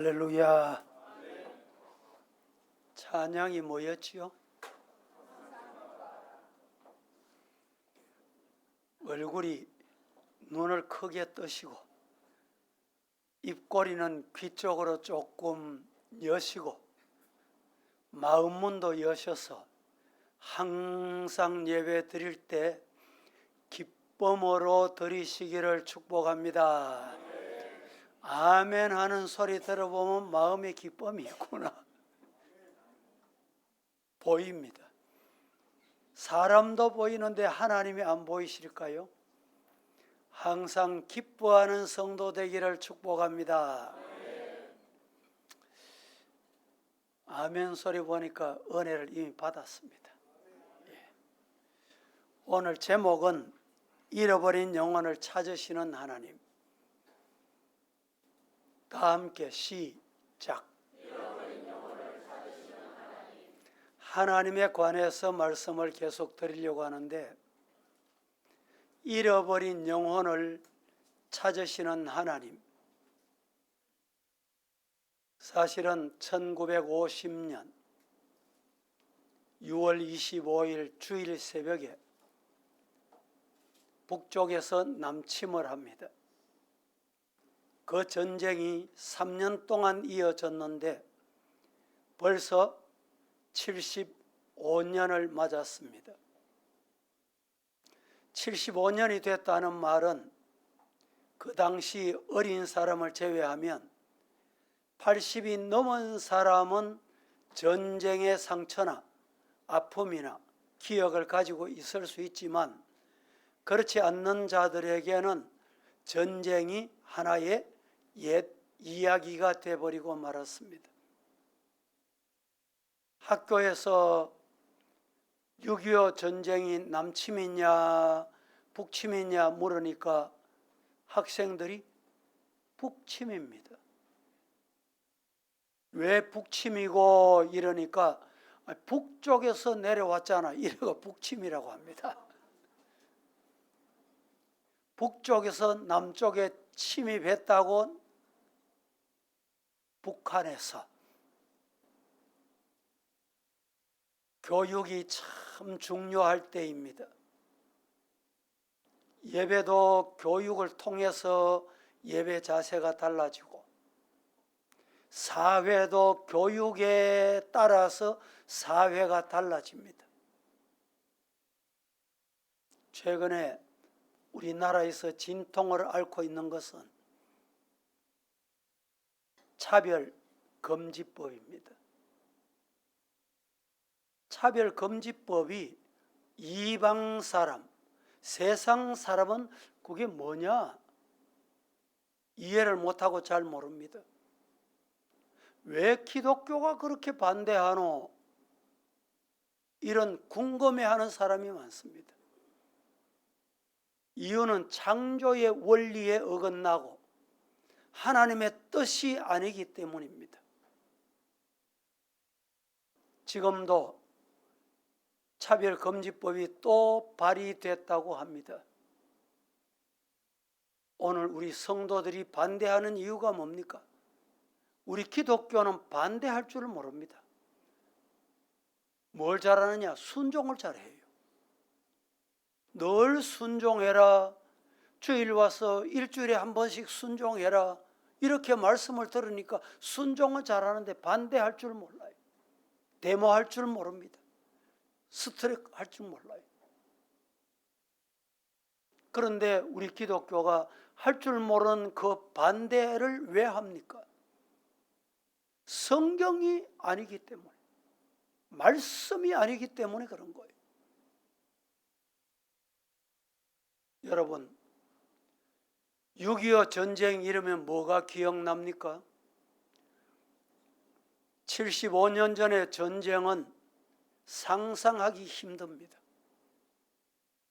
할렐루야. 찬양이 뭐였지요? 얼굴이 눈을 크게 뜨시고 입꼬리는 귀 쪽으로 조금 여시고 마음문도 여셔서 항상 예배 드릴 때 기쁨으로 드리시기를 축복합니다. 아멘 하는 소리 들어보면 마음의 기쁨이 있구나 보입니다. 사람도 보이는데 하나님이 안 보이실까요? 항상 기뻐하는 성도 되기를 축복합니다. 아멘 소리 보니까 은혜를 이미 받았습니다. 오늘 제목은 잃어버린 영혼을 찾으시는 하나님. 다 함께 시작. 하나님에 관해서 말씀을 계속 드리려고 하는데, 잃어버린 영혼을 찾으시는 하나님. 사실은 1950년 6월 25일 주일 새벽에 북쪽에서 남침을 합니다. 그 전쟁이 3년 동안 이어졌는데 벌써 75년을 맞았습니다. 75년이 됐다는 말은 그 당시 어린 사람을 제외하면 80이 넘은 사람은 전쟁의 상처나 아픔이나 기억을 가지고 있을 수 있지만, 그렇지 않는 자들에게는 전쟁이 하나의 옛 이야기가 되어버리고 말았습니다. 학교에서 6.25 전쟁이 남침이냐 북침이냐 물으니까 학생들이 북침입니다. 왜 북침이고 이러니까 북쪽에서 내려왔잖아 이래가 북침이라고 합니다. 북쪽에서 남쪽에 침입했다고, 북한에서. 교육이 참 중요할 때입니다. 예배도 교육을 통해서 예배 자세가 달라지고, 사회도 교육에 따라서 사회가 달라집니다. 최근에 우리나라에서 진통을 앓고 있는 것은 차별금지법입니다. 차별금지법이 이방 사람, 세상 사람은 그게 뭐냐? 이해를 못하고 잘 모릅니다. 왜 기독교가 그렇게 반대하노? 이런 궁금해하는 사람이 많습니다. 이유는 창조의 원리에 어긋나고 하나님의 뜻이 아니기 때문입니다. 지금도 차별금지법이 또 발의됐다고 합니다. 오늘 우리 성도들이 반대하는 이유가 뭡니까? 우리 기독교는 반대할 줄 모릅니다. 뭘 잘하느냐? 순종을 잘해요. 늘 순종해라, 주일 와서 일주일에 한 번씩 순종해라, 이렇게 말씀을 들으니까 순종은 잘하는데 반대할 줄 몰라요. 데모할 줄 모릅니다. 스트레스 할 줄 몰라요. 그런데 우리 기독교가 할 줄 모르는 그 반대를 왜 합니까? 성경이 아니기 때문에, 말씀이 아니기 때문에 그런 거예요. 여러분, 6.25 전쟁 이러면 뭐가 기억납니까? 75년 전의 전쟁은 상상하기 힘듭니다.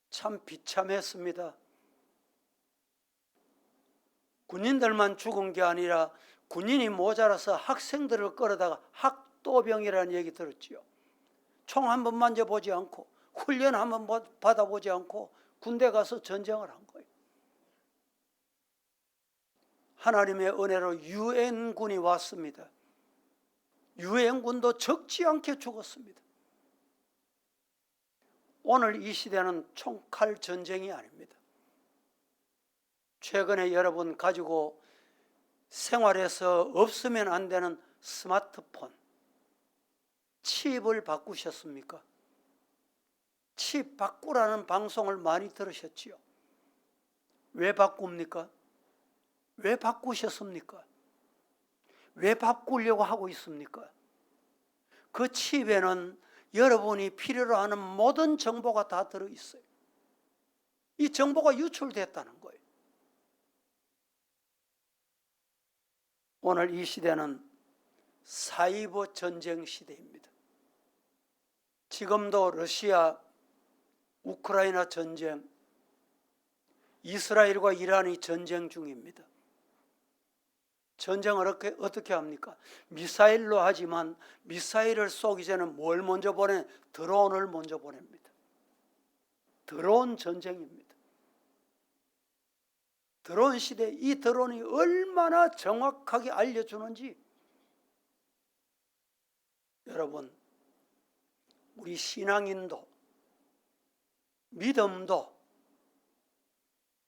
참 비참했습니다. 군인들만 죽은 게 아니라 군인이 모자라서 학생들을 끌어다가 학도병이라는 얘기 들었지요. 총 한 번 만져보지 않고 훈련 한 번 받아보지 않고 군대 가서 전쟁을 한 거예요. 하나님의 은혜로 유엔군이 왔습니다. 유엔군도 적지 않게 죽었습니다. 오늘 이 시대는 총칼 전쟁이 아닙니다. 최근에 여러분 가지고 생활에서 없으면 안 되는 스마트폰, 칩을 바꾸셨습니까? 칩 바꾸라는 방송을 많이 들으셨지요. 왜 바꿉니까? 왜 바꾸셨습니까? 왜 바꾸려고 하고 있습니까? 그 칩에는 여러분이 필요로 하는 모든 정보가 다 들어있어요. 이 정보가 유출됐다는 거예요. 오늘 이 시대는 사이버 전쟁 시대입니다. 지금도 러시아, 우크라이나 전쟁, 이스라엘과 이란이 전쟁 중입니다. 전쟁을 어떻게 합니까? 미사일로 하지만 미사일을 쏘기 전에 뭘 먼저 보내? 드론을 먼저 보냅니다. 드론 전쟁입니다. 드론 시대, 이 드론이 얼마나 정확하게 알려주는지 여러분, 우리 신앙인도 믿음도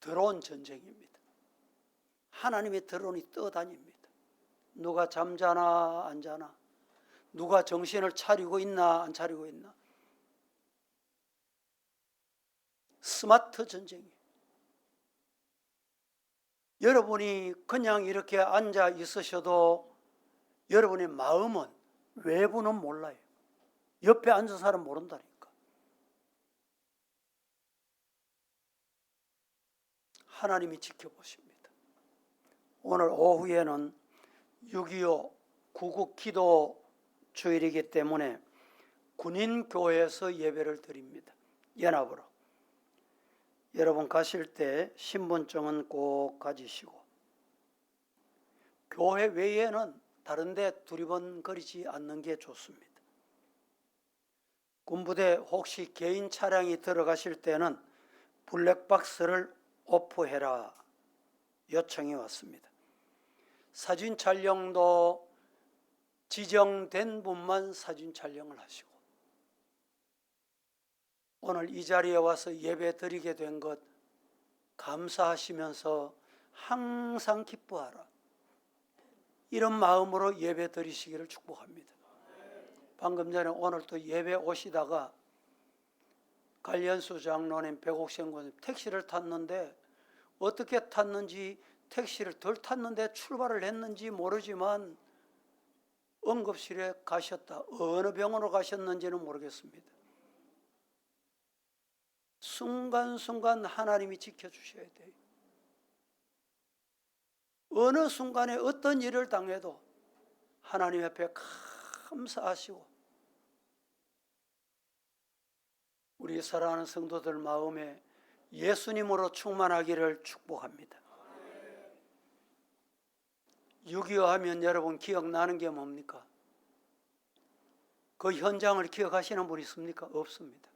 드론 전쟁입니다. 하나님의 드론이 떠다닙니다. 누가 잠자나 안 자나, 누가 정신을 차리고 있나 안 차리고 있나. 스마트 전쟁이에요. 여러분이 그냥 이렇게 앉아 있으셔도 여러분의 마음은, 외부는 몰라요. 옆에 앉은 사람 모른다니까. 하나님이 지켜보십니다. 오늘 오후에는 6.25 구국기도 주일이기 때문에 군인교회에서 예배를 드립니다. 연합으로. 여러분 가실 때 신분증은 꼭 가지시고, 교회 외에는 다른 데 두리번거리지 않는 게 좋습니다. 군부대 혹시 개인 차량이 들어가실 때는 블랙박스를 오프해라 요청이 왔습니다. 사진 촬영도 지정된 분만 사진 촬영을 하시고, 오늘 이 자리에 와서 예배 드리게 된 것 감사하시면서 항상 기뻐하라, 이런 마음으로 예배 드리시기를 축복합니다. 방금 전에 오늘 또 예배 오시다가 관련수 장로님, 백옥생고님 택시를 탔는데, 어떻게 탔는지, 택시를 덜 탔는데 출발을 했는지 모르지만 응급실에 가셨다. 어느 병원으로 가셨는지는 모르겠습니다. 순간순간 하나님이 지켜주셔야 돼요. 어느 순간에 어떤 일을 당해도 하나님 앞에 감사하시고, 우리 사랑하는 성도들 마음에 예수님으로 충만하기를 축복합니다. 6.25 하면 여러분 기억나는 게 뭡니까? 그 현장을 기억하시는 분 있습니까? 없습니다.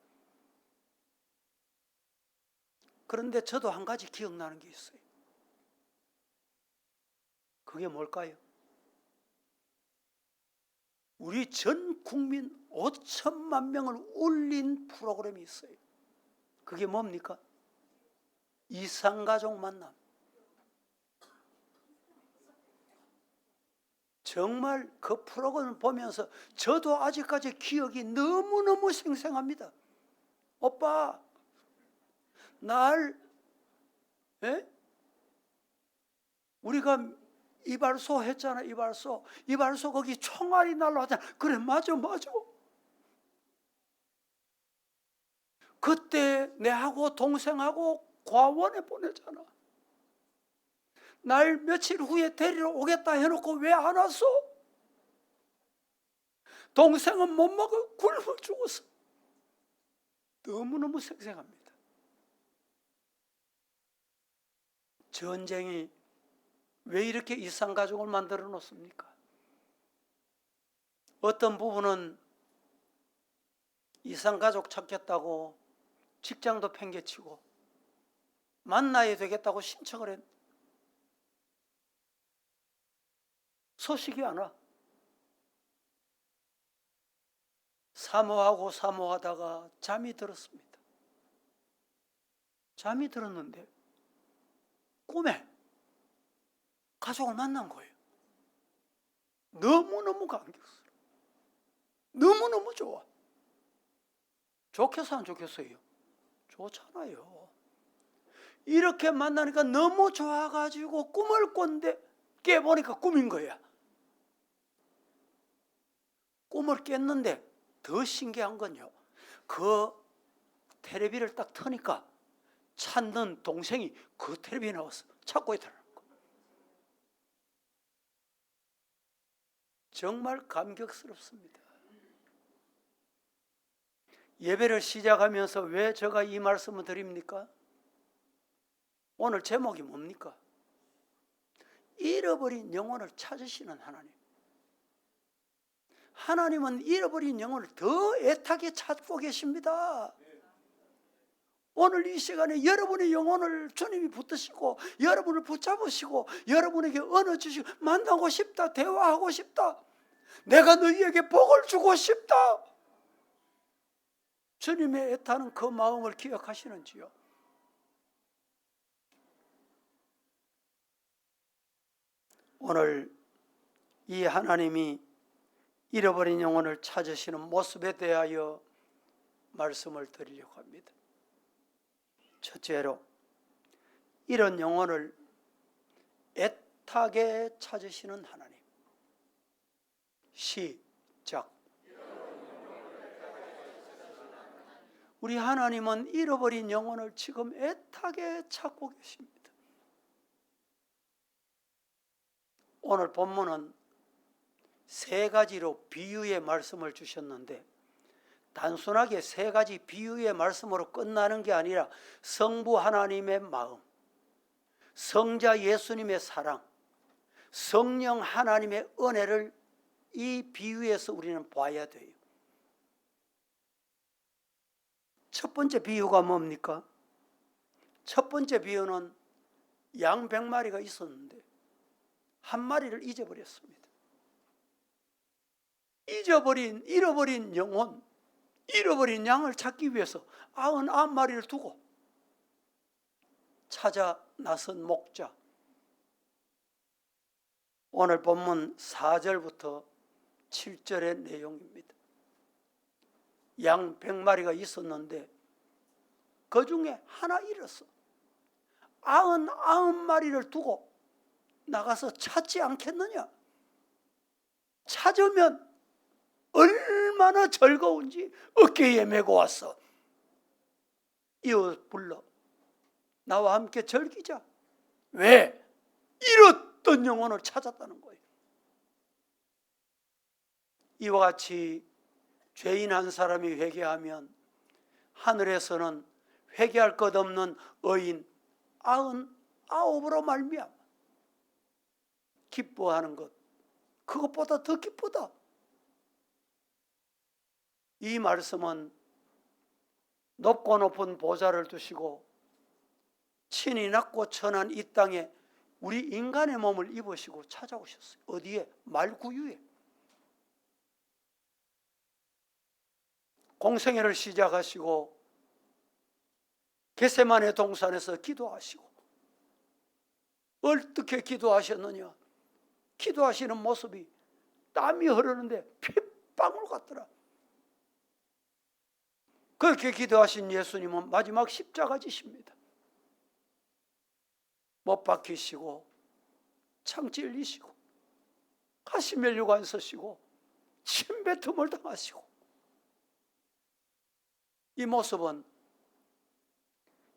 그런데 저도 한 가지 기억나는 게 있어요. 그게 뭘까요? 우리 전 국민 5천만 명을 울린 프로그램이 있어요. 그게 뭡니까? 이산가족 만남. 정말 그 프로그램을 보면서 저도 아직까지 기억이 너무너무 생생합니다. 오빠, 우리가 이발소 했잖아. 이발소 거기 총알이 날라왔잖아. 그래, 맞아. 그때 내하고 동생하고 과원에 보내잖아. 날 며칠 후에 데리러 오겠다 해놓고 왜 안 왔어? 동생은 못 먹어 굶어 죽었어. 너무너무 생생합니다. 전쟁이 왜 이렇게 이산가족을 만들어 놓습니까? 어떤 부분은 이산가족 찾겠다고 직장도 팽개치고 만나야 되겠다고 신청을 했는데, 소식이 안 와. 사모하다가 잠이 들었습니다. 잠이 들었는데 꿈에 가족을 만난 거예요. 너무너무 감격스러워. 너무너무 좋아. 좋겠어 안 좋겠어요? 좋잖아요. 이렇게 만나니까 너무 좋아가지고 꿈을 꿨는데 깨보니까 꿈인 거야. 꿈을 깼는데 더 신기한 건요, 그 텔레비를 딱 트니까 찾는 동생이 그 텔레비에 나와서 찾고 있더라는 거예요. 정말 감격스럽습니다. 예배를 시작하면서 왜 제가 이 말씀을 드립니까? 오늘 제목이 뭡니까? 잃어버린 영혼을 찾으시는 하나님. 하나님은 잃어버린 영혼을 더 애타게 찾고 계십니다. 오늘 이 시간에 여러분의 영혼을 주님이 붙드시고 여러분을 붙잡으시고 여러분에게 언어 주시고 만나고 싶다, 대화하고 싶다, 내가 너희에게 복을 주고 싶다. 주님의 애타는 그 마음을 기억하시는지요? 오늘 이 하나님이 잃어버린 영혼을 찾으시는 모습에 대하여 말씀을 드리려고 합니다. 첫째로, 이런 영혼을 애타게 찾으시는 하나님. 시작. 우리 하나님은 잃어버린 영혼을 지금 애타게 찾고 계십니다. 오늘 본문은 세 가지로 비유의 말씀을 주셨는데, 단순하게 세 가지 비유의 말씀으로 끝나는 게 아니라 성부 하나님의 마음, 성자 예수님의 사랑, 성령 하나님의 은혜를 이 비유에서 우리는 봐야 돼요. 첫 번째 비유가 뭡니까? 첫 번째 비유는 양 100마리가 있었는데 한 마리를 잊어버렸습니다. 잃어버린 영혼, 잃어버린 양을 찾기 위해서 99마리를 두고 찾아 나선 목자. 오늘 본문 4절부터 7절의 내용입니다. 양 100마리가 있었는데 그 중에 하나 잃었어. 99마리를 두고 나가서 찾지 않겠느냐? 찾으면 얼마나 즐거운지 어깨에 메고 왔어. 이웃 불러 나와 함께 즐기자. 왜? 잃었던 영혼을 찾았다는 거예요. 이와 같이 죄인 한 사람이 회개하면 하늘에서는 회개할 것 없는 의인 99으로 말미암아 기뻐하는 것, 그것보다 더 기쁘다. 이 말씀은 높고 높은 보좌를 두시고 친히 낮고 천한 이 땅에 우리 인간의 몸을 입으시고 찾아오셨어요. 어디에? 말구유에. 공생애를 시작하시고 겟세마네 동산에서 기도하시고 어떻게 기도하셨느냐? 기도하시는 모습이 땀이 흐르는데 핏방울 같더라. 그렇게 기도하신 예수님은 마지막 십자가 지십니다. 못 박히시고 창 찔리시고 가시면류관 서시고 침뱉음을 당하시고, 이 모습은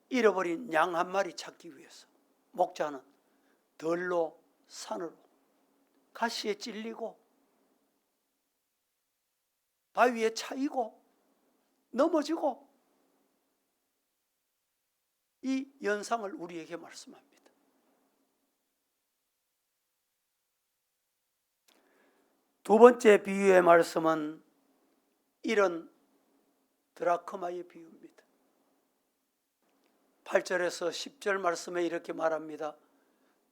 잃어버린 양 한 마리 찾기 위해서 목자는 들로 산으로 가시에 찔리고 바위에 차이고 넘어지고, 이 연상을 우리에게 말씀합니다. 두 번째 비유의 말씀은 이런 드라크마의 비유입니다. 8절에서 10절 말씀에 이렇게 말합니다.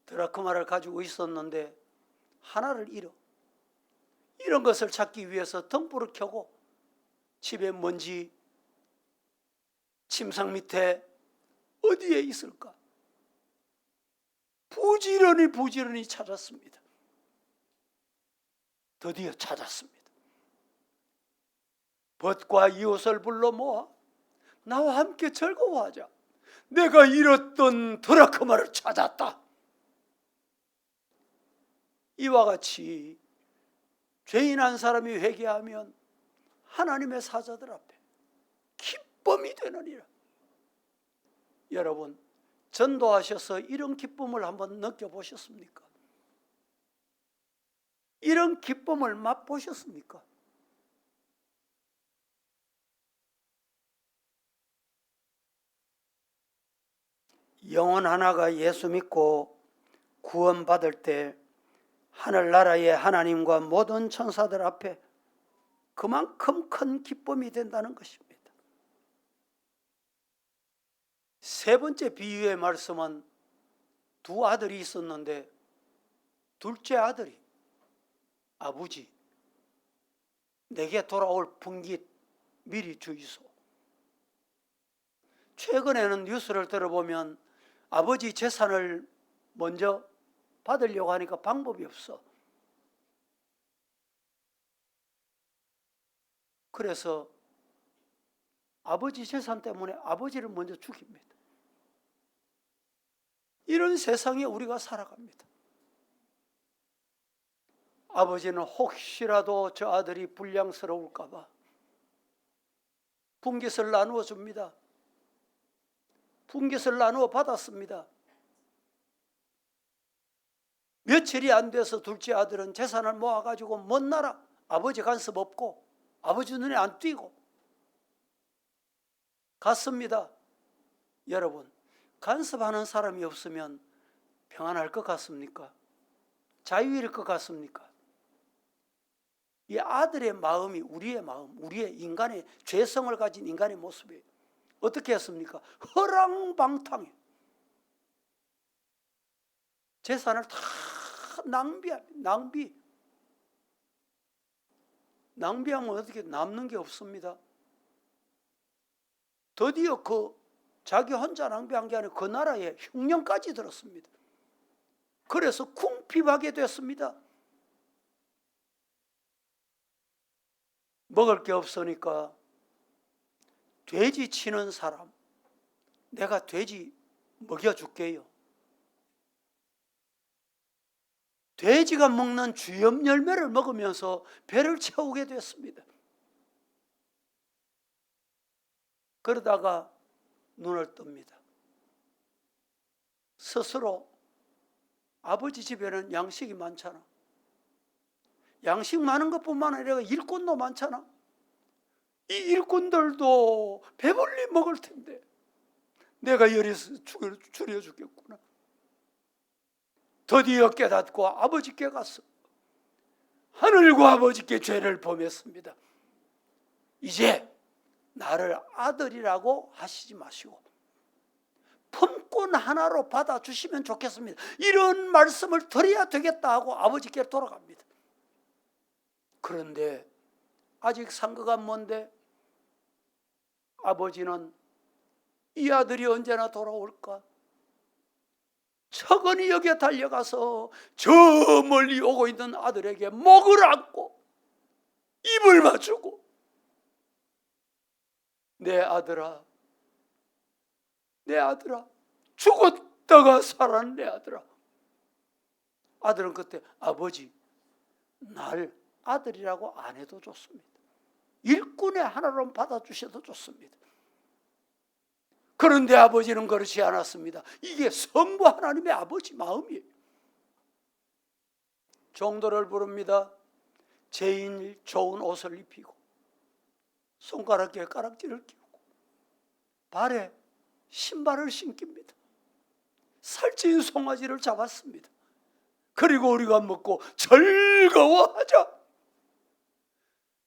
드라크마를 가지고 있었는데 하나를 잃어. 이런 것을 찾기 위해서 등불을 켜고 집에 먼지, 침상 밑에 어디에 있을까? 부지런히 찾았습니다. 드디어 찾았습니다. 벗과 이웃을 불러 모아 나와 함께 즐거워하자. 내가 잃었던 드라크마를 찾았다. 이와 같이 죄인 한 사람이 회개하면 하나님의 사자들 앞에 기쁨이 되느니라. 여러분, 전도하셔서 이런 기쁨을 한번 느껴보셨습니까? 이런 기쁨을 맛보셨습니까? 영혼 하나가 예수 믿고 구원받을 때 하늘나라의 하나님과 모든 천사들 앞에 그만큼 큰 기쁨이 된다는 것입니다. 세 번째 비유의 말씀은 두 아들이 있었는데 둘째 아들이 아버지, 내게 돌아올 분깃 미리 주이소. 최근에는 뉴스를 들어보면 아버지 재산을 먼저 받으려고 하니까 방법이 없어. 그래서 아버지 재산 때문에 아버지를 먼저 죽입니다. 이런 세상에 우리가 살아갑니다. 아버지는 혹시라도 저 아들이 불량스러울까 봐 분깃을 나누어 줍니다. 분깃을 나누어 받았습니다. 며칠이 안 돼서 둘째 아들은 재산을 모아가지고 먼 나라, 아버지 간섭 없고 아버지 눈에 안 띄고 갔습니다. 여러분, 간섭하는 사람이 없으면 평안할 것 같습니까? 자유일 것 같습니까? 이 아들의 마음이 우리의 마음, 우리의 인간의 죄성을 가진 인간의 모습이에요. 어떻게 했습니까? 허랑방탕해. 재산을 다 낭비하면 어떻게 남는 게 없습니다. 드디어 자기 혼자 낭비한 게 아니라 그 나라에 흉년까지 들었습니다. 그래서 궁핍하게 됐습니다. 먹을 게 없으니까 돼지 치는 사람, 내가 돼지 먹여줄게요. 돼지가 먹는 주엽 열매를 먹으면서 배를 채우게 됐습니다. 그러다가 눈을 뜹니다. 스스로 아버지 집에는 양식이 많잖아. 양식 많은 것뿐만 아니라 일꾼도 많잖아. 이 일꾼들도 배불리 먹을 텐데 내가 열에서 줄여주겠구나. 드디어 깨닫고 아버지께 갔어. 하늘과 아버지께 죄를 범했습니다. 이제 나를 아들이라고 하시지 마시고 품꾼 하나로 받아주시면 좋겠습니다. 이런 말씀을 드려야 되겠다 하고 아버지께 돌아갑니다. 그런데 아직 상거가 먼데 아버지는 이 아들이 언제나 돌아올까? 척은이 여기에 달려가서 저 멀리 오고 있는 아들에게 목을 안고 입을 맞추고 내 아들아, 내 아들아, 죽었다가 살아난 내 아들아. 아들은 그때 아버지, 날 아들이라고 안 해도 좋습니다. 일꾼의 하나로 받아주셔도 좋습니다. 그런데 아버지는 그렇지 않았습니다. 이게 성부 하나님의 아버지 마음이에요. 종들을 부릅니다. 제일 좋은 옷을 입히고 손가락에 가락지를 끼우고 발에 신발을 신깁니다. 살찐 송아지를 잡았습니다. 그리고 우리가 먹고 즐거워하자.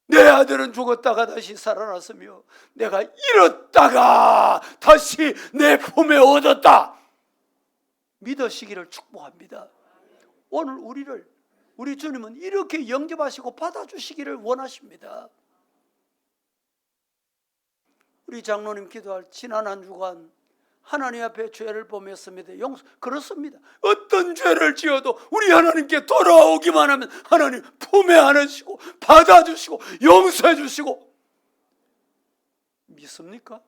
내 아들은 죽었다가 다시 살아났으며 내가 잃었다가 다시 내 품에 얻었다. 믿으시기를 축복합니다. 오늘 우리 주님은 이렇게 영접하시고 받아주시기를 원하십니다. 우리 장로님 기도할 지난 한 주간 하나님 앞에 죄를 범했습니다. 그렇습니다. 어떤 죄를 지어도 우리 하나님께 돌아오기만 하면 하나님 품에 안으시고 받아주시고 용서해 주시고, 믿습니까?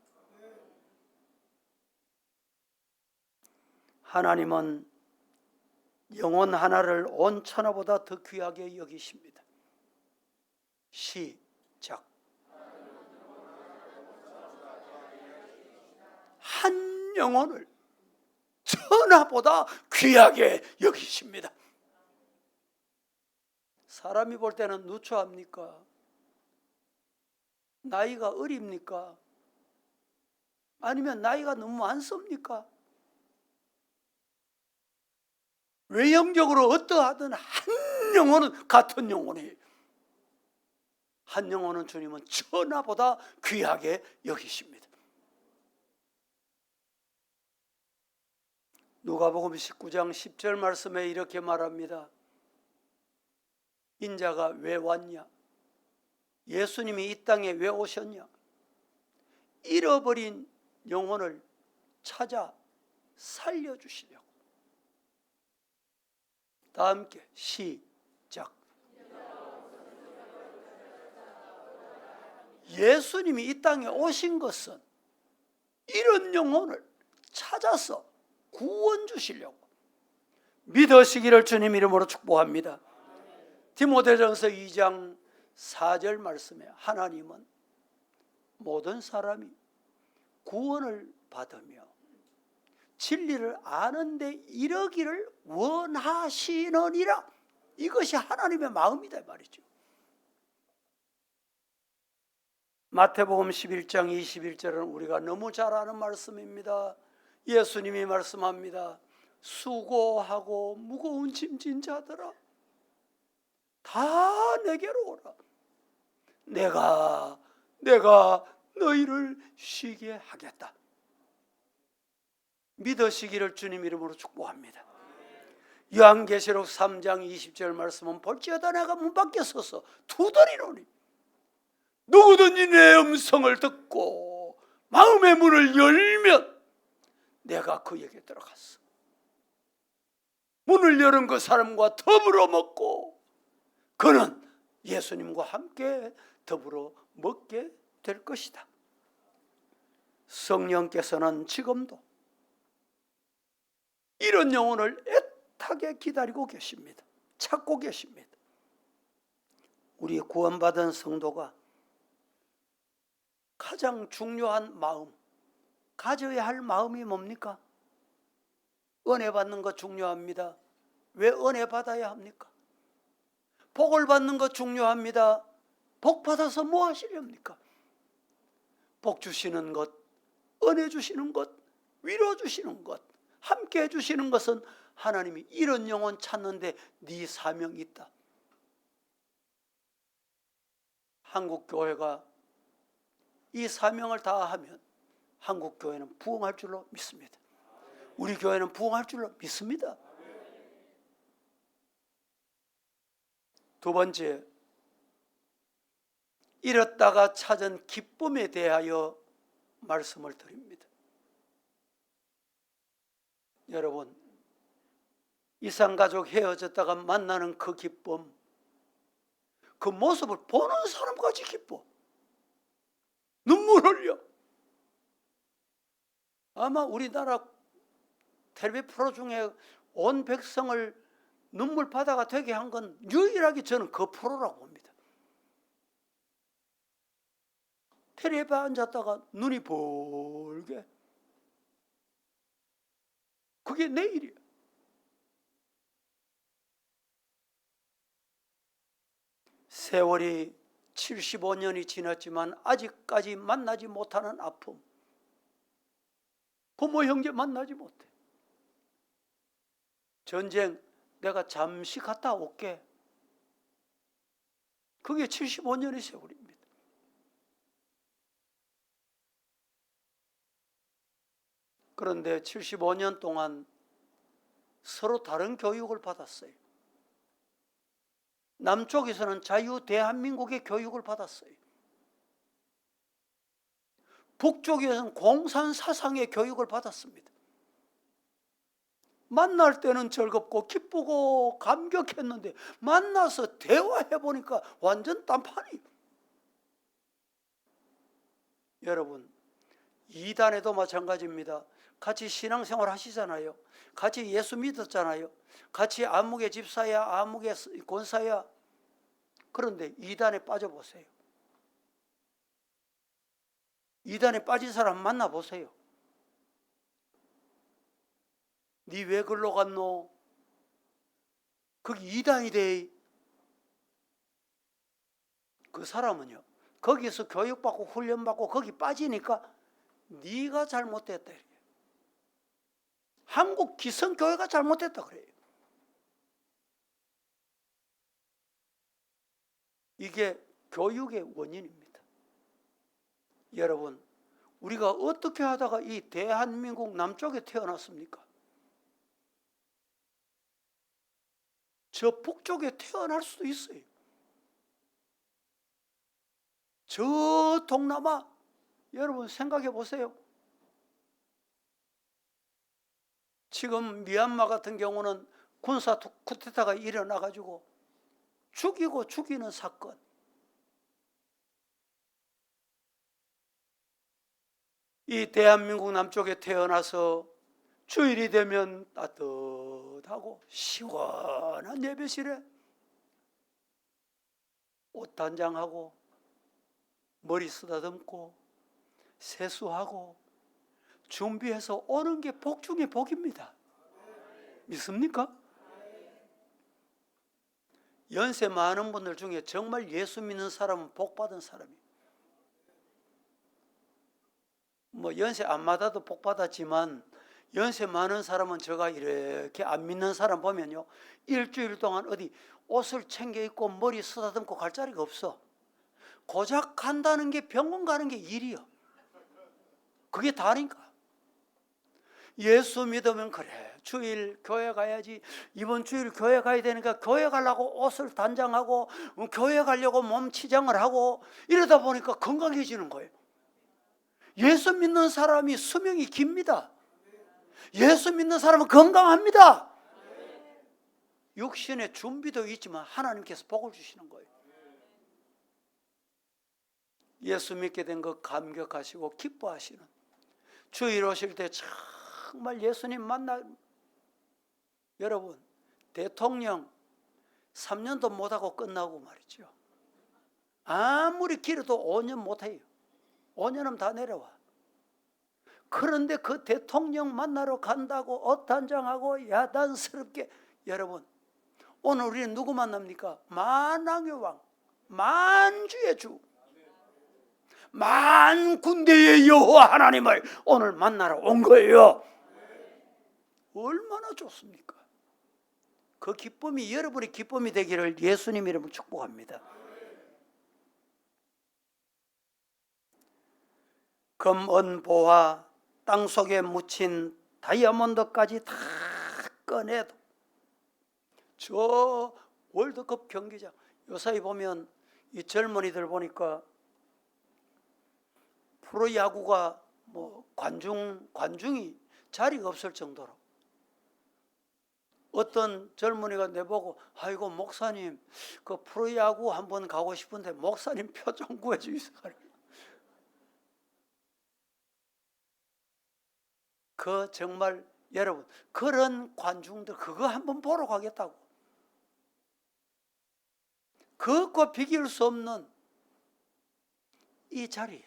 하나님은 영혼 하나를 온 천하보다 더 귀하게 여기십니다. 시작. 한 영혼을 천하보다 귀하게 여기십니다. 사람이 볼 때는 누추합니까? 나이가 어립니까? 아니면 나이가 너무 많습니까? 외형적으로 어떠하든 한 영혼은 같은 영혼이에요. 한 영혼은 주님은 천하보다 귀하게 여기십니다. 누가복음 19장 10절 말씀에 이렇게 말합니다. 인자가 왜 왔냐? 예수님이 이 땅에 왜 오셨냐? 잃어버린 영혼을 찾아 살려주시려고. 다 함께 시작. 예수님이 이 땅에 오신 것은 이런 영혼을 찾아서 구원 주시려고 믿으시기를 주님 이름으로 축복합니다. 디모데전서 2장 4절 말씀에 하나님은 모든 사람이 구원을 받으며 진리를 아는 데 이르기를 원하시느니라. 이것이 하나님의 마음이다 말이죠. 마태복음 11장 21절은 우리가 너무 잘 아는 말씀입니다. 예수님이 말씀합니다. 수고하고 무거운 짐진 자들아 다 내게로 오라. 내가 너희를 쉬게 하겠다. 믿으시기를 주님 이름으로 축복합니다. 요한계시록 3장 20절 말씀은 볼지어다 내가 문 밖에 서서 두드리노니 누구든지 내 음성을 듣고 마음의 문을 열면 내가 그에게 들어갔어. 문을 여는 그 사람과 더불어 먹고 그는 예수님과 함께 더불어 먹게 될 것이다. 성령께서는 지금도 이런 영혼을 애타게 기다리고 계십니다. 찾고 계십니다. 우리 구원받은 성도가 가장 중요한 마음, 가져야 할 마음이 뭡니까? 은혜 받는 것 중요합니다. 왜 은혜 받아야 합니까? 복을 받는 것 중요합니다. 복 받아서 뭐 하시렵니까? 복 주시는 것, 은혜 주시는 것, 위로 주시는 것, 함께 해주시는 것은 하나님이 이런 영혼 찾는데 네 사명이 있다. 한국교회가 이 사명을 다하면 한국교회는 부흥할 줄로 믿습니다. 우리 교회는 부흥할 줄로 믿습니다. 두 번째, 잃었다가 찾은 기쁨에 대하여 말씀을 드립니다. 여러분, 이산가족 헤어졌다가 만나는 그 기쁨, 그 모습을 보는 사람까지 기뻐. 눈물 흘려. 아마 우리나라 텔레비 프로 중에 온 백성을 눈물 바다가 되게 한 건 유일하게 저는 그 프로라고 봅니다. 텔레비에 앉았다가 눈이 벌게. 그게 내일이야. 세월이 75년이 지났지만 아직까지 만나지 못하는 아픔. 부모 형제 만나지 못해. 전쟁 내가 잠시 갔다 올게. 그게 75년의 세월입니다. 그런데 75년 동안 서로 다른 교육을 받았어요. 남쪽에서는 자유 대한민국의 교육을 받았어요. 북쪽에서는 공산 사상의 교육을 받았습니다. 만날 때는 즐겁고 기쁘고 감격했는데 만나서 대화해 보니까 완전 딴판이에요. 여러분, 이단에도 마찬가지입니다. 같이 신앙생활 하시잖아요. 같이 예수 믿었잖아요. 같이 암흑의 집사야, 암흑의 권사야. 그런데 이단에 빠져보세요. 이단에 빠진 사람 만나보세요. 니 왜 글로 갔노? 거기 이단이 돼. 그 사람은요, 거기서 교육받고 훈련받고 거기 빠지니까 네가 잘못됐다. 한국 기성교회가 잘못됐다 그래요. 이게 교육의 원인입니다. 여러분, 우리가 어떻게 하다가 이 대한민국 남쪽에 태어났습니까? 저 북쪽에 태어날 수도 있어요. 저 동남아, 여러분 생각해 보세요. 지금 미얀마 같은 경우는 군사 쿠데타가 일어나가지고 죽이고 죽이는 사건. 이 대한민국 남쪽에 태어나서 주일이 되면 따뜻하고 시원한 예배실에 옷 단장하고 머리 쓰다듬고 세수하고 준비해서 오는 게 복 중에 복입니다. 믿습니까? 연세 많은 분들 중에 정말 예수 믿는 사람은 복 받은 사람이에요. 뭐 연세 안 받아도 복 받았지만 연세 많은 사람은 제가 이렇게 안 믿는 사람 보면요, 일주일 동안 어디 옷을 챙겨 입고 머리 쓰다듬고 갈 자리가 없어. 고작 간다는 게 병원 가는 게 일이요. 그게 다니까. 예수 믿으면 그래, 주일 교회 가야지, 이번 주일 교회 가야 되니까 교회 가려고 옷을 단장하고 교회 가려고 몸 치장을 하고 이러다 보니까 건강해지는 거예요. 예수 믿는 사람이 수명이 깁니다. 예수 믿는 사람은 건강합니다. 육신의 준비도 있지만 하나님께서 복을 주시는 거예요. 예수 믿게 된 거 감격하시고 기뻐하시는, 주일 오실 때 정말 예수님 만나. 여러분, 대통령 3년도 못하고 끝나고 말이죠. 아무리 길어도 5년 못해요. 5년은 다 내려와. 그런데 그 대통령 만나러 간다고 옷 단장하고 야단스럽게. 여러분, 오늘 우리는 누구 만납니까? 만왕의 왕, 만주의 주, 만군대의 여호와 하나님을 오늘 만나러 온 거예요. 얼마나 좋습니까? 그 기쁨이 여러분의 기쁨이 되기를 예수님 이름으로 축복합니다. 금, 은, 보화, 땅 속에 묻힌 다이아몬드까지 다 꺼내도 저 월드컵 경기장, 요사이 보면 이 젊은이들 보니까 프로야구가 뭐 관중이 자리가 없을 정도로, 어떤 젊은이가 내보고 아이고 목사님 그 프로야구 한번 가고 싶은데 목사님 표 좀 구해주세요. 그 정말 여러분, 그런 관중들 그거 한번 보러 가겠다고, 그것과 비길 수 없는 이 자리에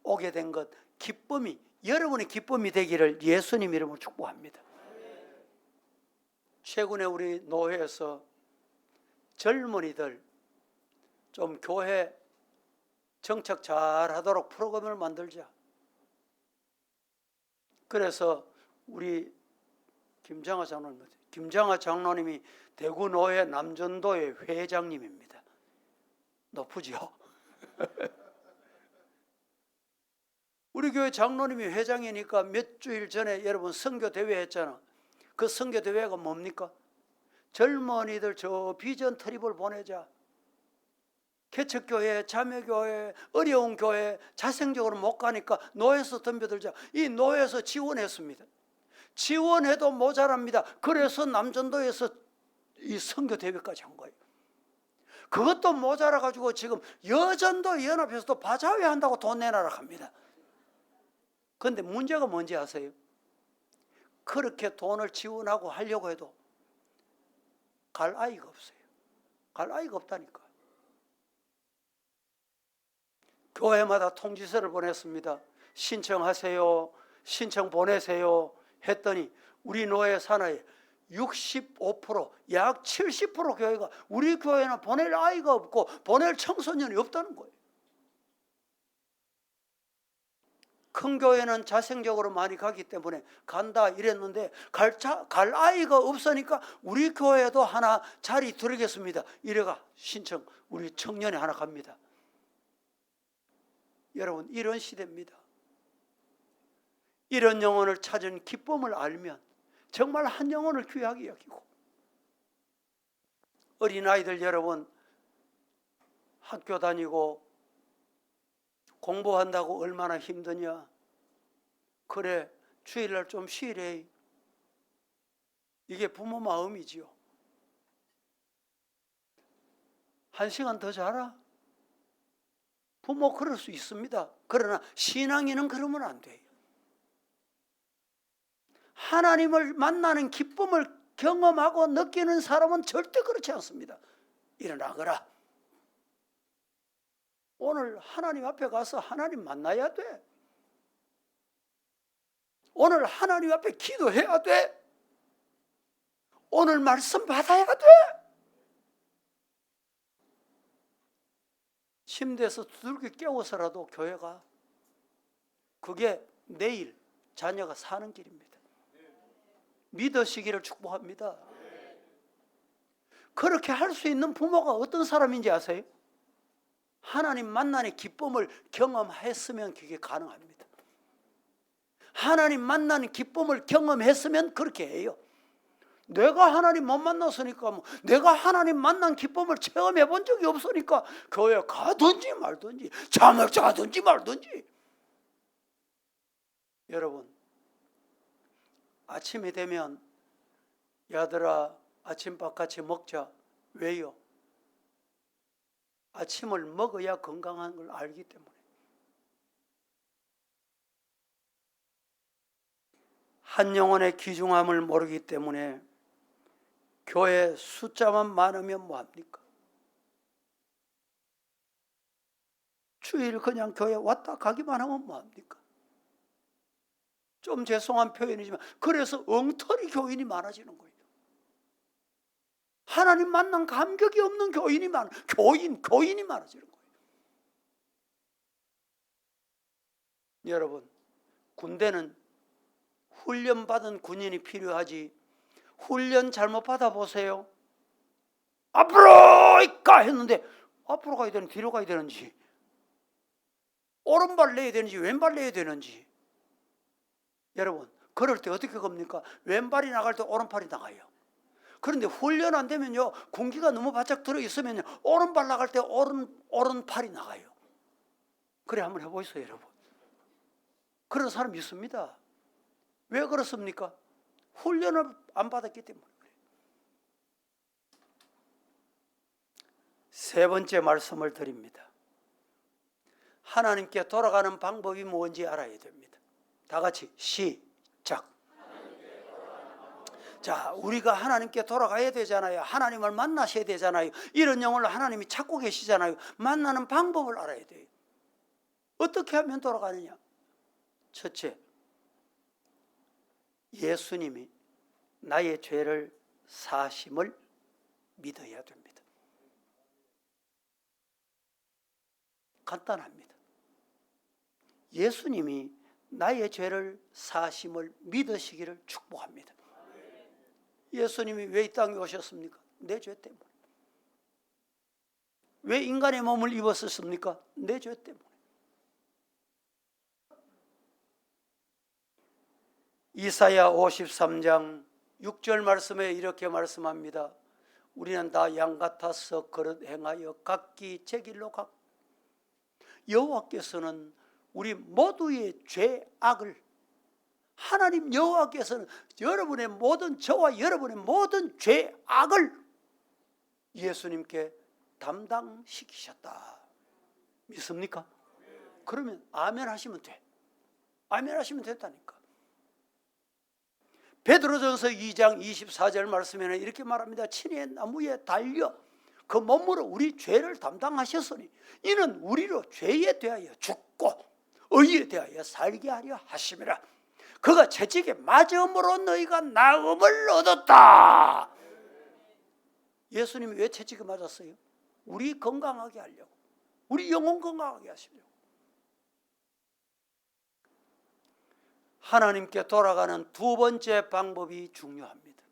오게 된 것, 기쁨이 여러분의 기쁨이 되기를 예수님 이름으로 축복합니다. 최근에 우리 노회에서 젊은이들 좀 교회 정착 잘 하도록 프로그램을 만들자. 그래서 우리 김장하 장로님이 대구 노회 남전도의 회장님입니다. 높으죠? 우리 교회 장로님이 회장이니까 몇 주일 전에 여러분 선교대회 했잖아. 그 선교대회가 뭡니까? 젊은이들 저 비전 트립을 보내자. 개척교회, 자매교회, 어려운 교회 자생적으로 못 가니까 노예에서 덤벼들자. 이 노예에서 지원했습니다. 지원해도 모자랍니다. 그래서 남전도에서 이 선교 대회까지 한 거예요. 그것도 모자라 가지고 지금 여전도 연합에서도 바자회 한다고 돈 내놔라 합니다. 그런데 문제가 뭔지 아세요? 그렇게 돈을 지원하고 하려고 해도 갈 아이가 없어요. 갈 아이가 없다니까. 교회마다 통지서를 보냈습니다. 신청하세요. 신청 보내세요. 했더니 우리 노예 산하에 65%, 약 70% 교회가 우리 교회는 보낼 아이가 없고 보낼 청소년이 없다는 거예요. 큰 교회는 자생적으로 많이 가기 때문에 간다 이랬는데 갈 아이가 없으니까 우리 교회도 하나 자리 드리겠습니다. 이래가 신청 우리 청년이 하나 갑니다. 여러분, 이런 시대입니다. 이런 영혼을 찾은 기쁨을 알면 정말 한 영혼을 귀하게 여기고, 어린아이들 여러분 학교 다니고 공부한다고 얼마나 힘드냐. 그래, 주일날 좀 쉬래. 이게 부모 마음이지요. 1시간 더 자라? 부모 그럴 수 있습니다. 그러나 신앙인은 그러면 안 돼요. 하나님을 만나는 기쁨을 경험하고 느끼는 사람은 절대 그렇지 않습니다. 일어나거라. 오늘 하나님 앞에 가서 하나님 만나야 돼. 오늘 하나님 앞에 기도해야 돼. 오늘 말씀 받아야 돼. 침대에서 두들겨 깨워서라도 교회가, 그게 내일 자녀가 사는 길입니다. 믿으시기를 축복합니다. 그렇게 할 수 있는 부모가 어떤 사람인지 아세요? 하나님 만나는 기쁨을 경험했으면 그게 가능합니다. 하나님 만나는 기쁨을 경험했으면 그렇게 해요. 내가 하나님 못 만났으니까, 내가 하나님 만난 기쁨을 체험해 본 적이 없으니까 교회 가든지 말든지 잠을 자든지 말든지. 여러분, 아침이 되면 야들아 아침밥 같이 먹자. 왜요? 아침을 먹어야 건강한 걸 알기 때문에. 한 영혼의 귀중함을 모르기 때문에 교회 숫자만 많으면 뭐합니까? 주일 그냥 교회 왔다 가기만 하면 뭐합니까? 좀 죄송한 표현이지만 그래서 엉터리 교인이 많아지는 거예요. 하나님 만난 감격이 없는 교인이 많아지는 거예요. 여러분, 군대는 훈련받은 군인이 필요하지, 훈련 잘못 받아보세요. 앞으로 가 했는데 앞으로 가야 되는지 뒤로 가야 되는지, 오른발 내야 되는지 왼발 내야 되는지. 여러분, 그럴 때 어떻게 겁니까? 왼발이 나갈 때 오른팔이 나가요. 그런데 훈련 안 되면요, 공기가 너무 바짝 들어있으면요, 오른발 나갈 때 오른팔이 나가요. 그래, 한번 해보세요 여러분. 그런 사람 있습니다. 왜 그렇습니까? 훈련을 안 받았기 때문에 그래요. 세 번째 말씀을 드립니다. 하나님께 돌아가는 방법이 뭔지 알아야 됩니다. 다 같이 시작. 자, 우리가 하나님께 돌아가야 되잖아요. 하나님을 만나셔야 되잖아요. 이런 영혼을 하나님이 찾고 계시잖아요. 만나는 방법을 알아야 돼요. 어떻게 하면 돌아가느냐? 첫째, 예수님이 나의 죄를 사심을 믿어야 됩니다. 간단합니다. 예수님이 나의 죄를 사심을 믿으시기를 축복합니다. 예수님이 왜 이 땅에 오셨습니까? 내 죄 때문에. 왜 인간의 몸을 입었습니까? 내 죄 때문에. 이사야 53장 6절 말씀에 이렇게 말씀합니다. 우리는 다 양 같아서 그릇 행하여 각기 제 길로 가. 여호와께서는 우리 모두의 죄악을, 하나님 여호와께서는 여러분의 모든, 저와 여러분의 모든 죄악을 예수님께 담당시키셨다. 믿습니까? 그러면 아멘 하시면 돼. 아멘 하시면 됐다니까. 베드로전서 2장 24절 말씀에는 이렇게 말합니다. 친히 나무에 달려 그 몸으로 우리 죄를 담당하셨으니 이는 우리로 죄에 대하여 죽고 의에 대하여 살게 하려 하심이라. 그가 채찍에 맞음으로 너희가 나음을 얻었다. 예수님이 왜 채찍에 맞았어요? 우리 건강하게 하려고, 우리 영혼 건강하게 하시려고. 하나님께 돌아가는 두 번째 방법이 중요합니다.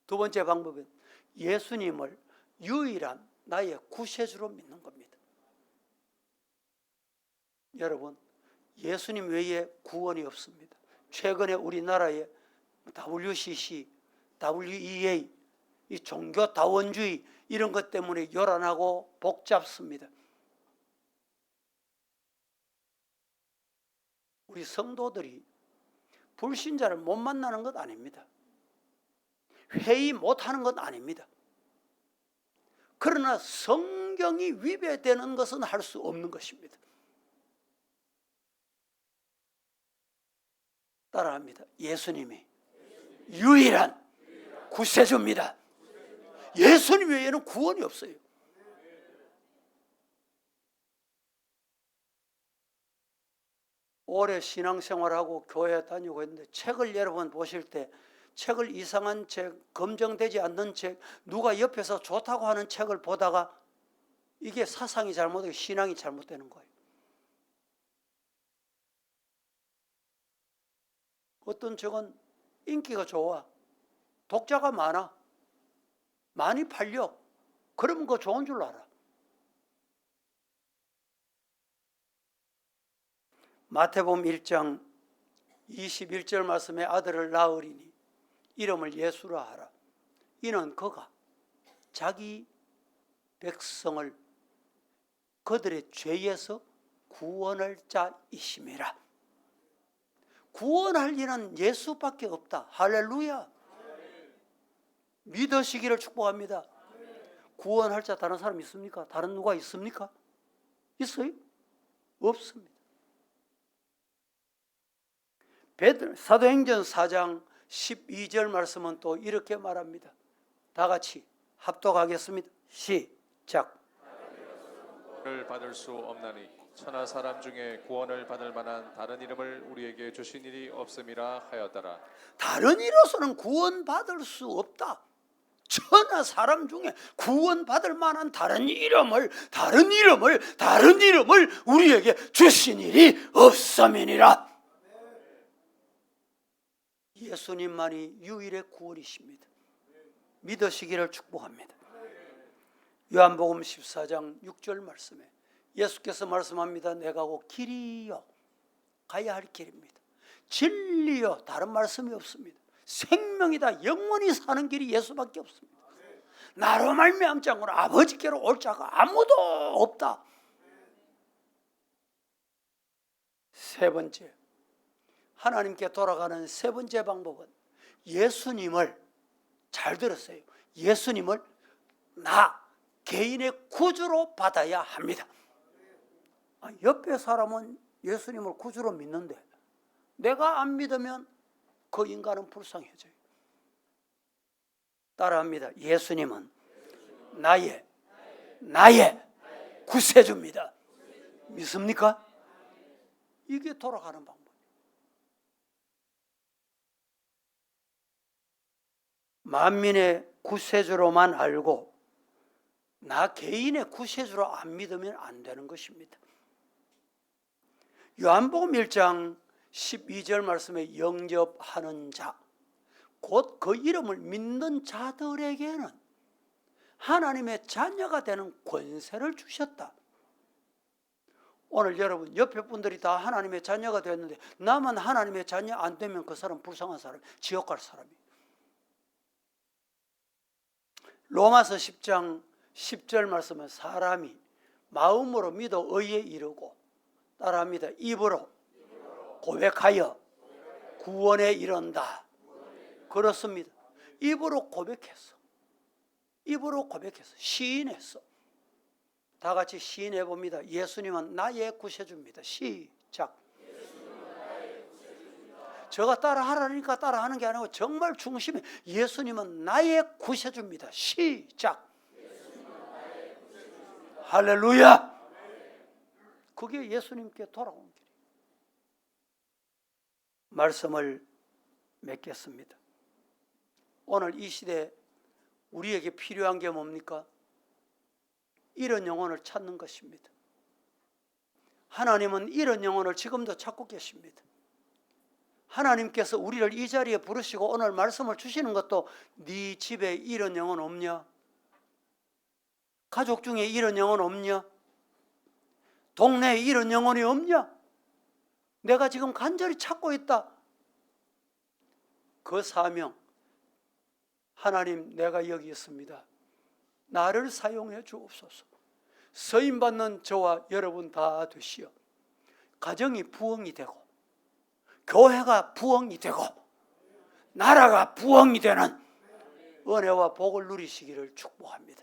두 번째 방법은 예수님을 유일한 나의 구세주로 믿는 겁니다. 여러분, 예수님 외에 구원이 없습니다. 최근에 우리나라에 WCC, WEA, 이 종교다원주의 이런 것 때문에 요란하고 복잡습니다. 우리 성도들이 불신자를 못 만나는 것 아닙니다. 회의 못하는 것 아닙니다. 그러나 성경이 위배되는 것은 할 수 없는 것입니다. 따라합니다. 예수님이 유일한 구세주입니다. 예수님 외에는 구원이 없어요. 오래 신앙생활하고 교회 다니고 했는데 책을 여러분 보실 때 책을 이상한 책, 검증되지 않는 책, 누가 옆에서 좋다고 하는 책을 보다가 이게 사상이 잘못되고 신앙이 잘못되는 거예요. 어떤 책은 인기가 좋아, 독자가 많아, 많이 팔려. 그러면 그거 좋은 줄 알아. 마태복음 1장 21절 말씀에 아들을 낳으리니 이름을 예수라 하라. 이는 그가 자기 백성을 그들의 죄에서 구원할 자이심이라. 구원할 이는 예수밖에 없다. 할렐루야. 믿으시기를 축복합니다. 구원할 자 다른 사람 있습니까? 다른 누가 있습니까? 있어요? 없습니다. 사도행전 4장 12절 말씀은 또 이렇게 말합니다. 다 같이 합독하겠습니다. 시작. 구원을 받을 수 없나니 천하 사람 중에 구원을 받을 만한 다른 이름을 우리에게 주신 일이 없음이라 하였더라. 다른 이로서는 구원받을 수 없다. 천하 사람 중에 구원받을 만한 다른 이름을 우리에게 주신 일이 없음이니라. 예수님만이 유일의 구원이십니다. 믿으시기를 축복합니다. 요한복음 14장 6절 말씀에 예수께서 말씀합니다. 내가 곧 길이요, 가야 할 길입니다. 진리요, 다른 말씀이 없습니다. 생명이다, 영원히 사는 길이 예수밖에 없습니다. 나로 말미암지 않고는 아버지께로 올 자가 아무도 없다. 세 번째, 하나님께 돌아가는 세 번째 방법은 예수님을, 잘 들었어요, 예수님을 나 개인의 구주로 받아야 합니다. 옆에 사람은 예수님을 구주로 믿는데 내가 안 믿으면 그 인간은 불쌍해져요. 따라합니다. 예수님은 나의 구세주입니다. 믿습니까? 이게 돌아가는 방법. 만민의 구세주로만 알고 나 개인의 구세주로 안 믿으면 안 되는 것입니다. 요한복음 1장 12절 말씀에 영접하는 자, 곧 그 이름을 믿는 자들에게는 하나님의 자녀가 되는 권세를 주셨다. 오늘 여러분 옆에 분들이 다 하나님의 자녀가 되었는데 나만 하나님의 자녀 안 되면 그 사람 불쌍한 사람, 지옥 갈 사람이에요. 로마서 10장 10절 말씀은 사람이 마음으로 믿어 의에 이르고, 따라합니다, 입으로 고백하여 구원에 이른다. 그렇습니다. 입으로 고백했어. 입으로 고백했어. 시인했어. 다 같이 시인해 봅니다. 예수님은 나의 구세주입니다. 시작. 제가 따라하라니까 따라하는 게 아니고 정말 중심에 예수님은 나의 구세주입니다. 시작. 할렐루야. 그게 예수님께 돌아온 길이에요. 말씀을 맺겠습니다. 오늘 이 시대에 우리에게 필요한 게 뭡니까? 이런 영혼을 찾는 것입니다. 하나님은 이런 영혼을 지금도 찾고 계십니다. 하나님께서 우리를 이 자리에 부르시고 오늘 말씀을 주시는 것도 네 집에 이런 영혼 없냐? 가족 중에 이런 영혼 없냐? 동네에 이런 영혼이 없냐? 내가 지금 간절히 찾고 있다. 그 사명, 하나님 내가 여기 있습니다. 나를 사용해 주옵소서. 서임받는 저와 여러분 다 되시어 가정이 부흥이 되고, 교회가 부흥이 되고, 나라가 부흥이 되는 은혜와 복을 누리시기를 축복합니다.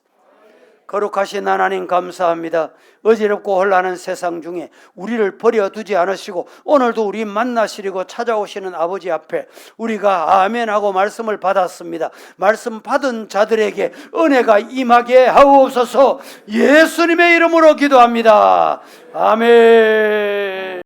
거룩하신 하나님 감사합니다. 어지럽고 혼란한 세상 중에 우리를 버려두지 않으시고 오늘도 우리 만나시려고 찾아오시는 아버지 앞에 우리가 아멘하고 말씀을 받았습니다. 말씀 받은 자들에게 은혜가 임하게 하옵소서. 예수님의 이름으로 기도합니다. 아멘.